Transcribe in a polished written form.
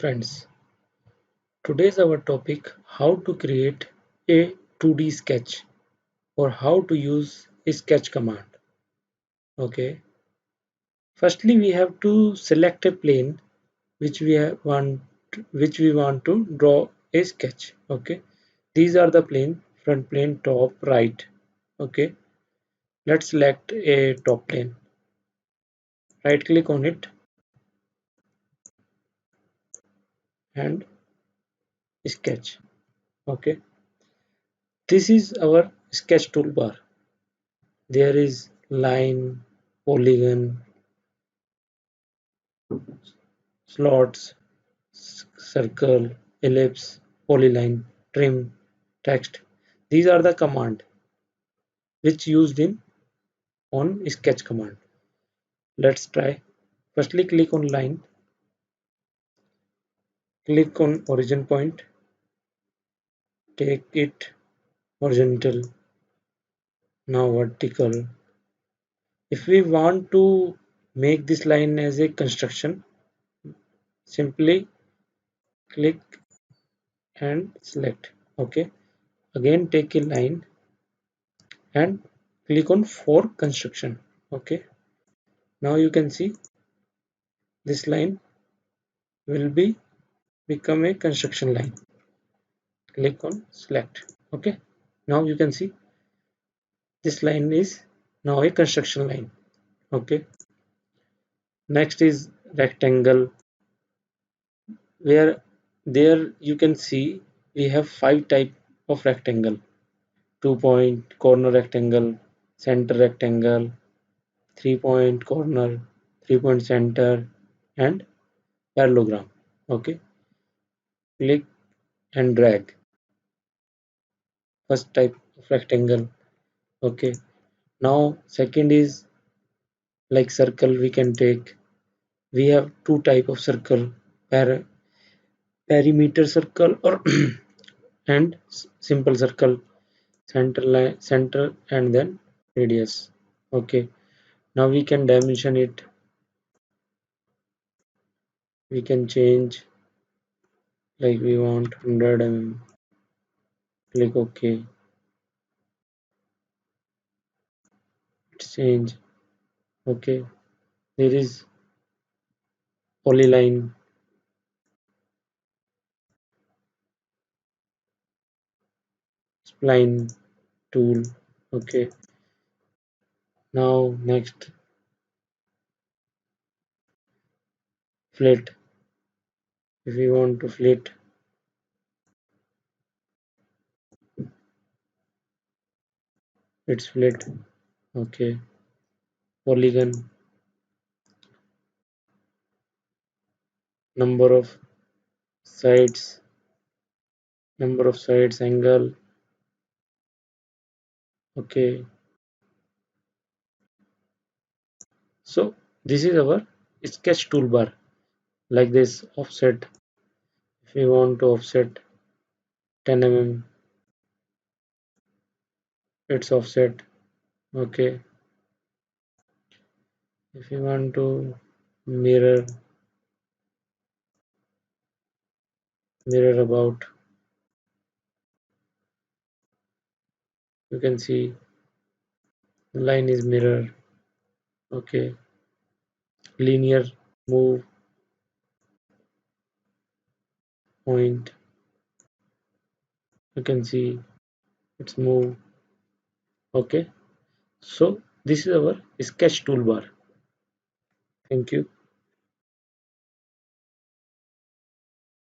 friends, today's our topic how to create a 2D sketch or how to use a sketch command. Okay, firstly we have to select a plane which we want to draw a sketch. Okay, these are the plane: front plane, top, right. Okay, let's select a top plane. Right click on it and sketch. Okay, this is our sketch toolbar. There is line, polygon, slots, circle, ellipse, polyline, trim, text. These are the command which used in on sketch command. Let's try. Firstly click on line, click on origin point, take it horizontal, now vertical. If we want to make this line as a construction, simply click and select. Okay, again take a line and click on for construction. Okay, now you can see this line will be become a construction line. Click on select. Okay, now you can see this line is now a construction line. Okay, next is rectangle, where there you can see we have 5 type of rectangle: 2 point corner rectangle, center rectangle, 3 point corner, 3 point center, and parallelogram. Okay, click and drag first type of rectangle. Okay, now second is like circle. We can take, we have 2 type of circle: perimeter circle or and simple circle, center line, center, and then radius. Okay, now we can dimension it. We can change, like we want 100 mm. Click OK. It's change. Okay, there is polyline, spline tool. Okay, now next, flit. If we want to flit, it's flit. Okay, polygon, number of sides, angle. Okay, so this is our sketch toolbar. Like this, offset. If we want to offset 10 mm, it's offset. Okay, if you want to mirror about, you can see the line is mirror. Okay, linear, move point, you can see it's move. Okay, so this is our sketch toolbar. Thank you.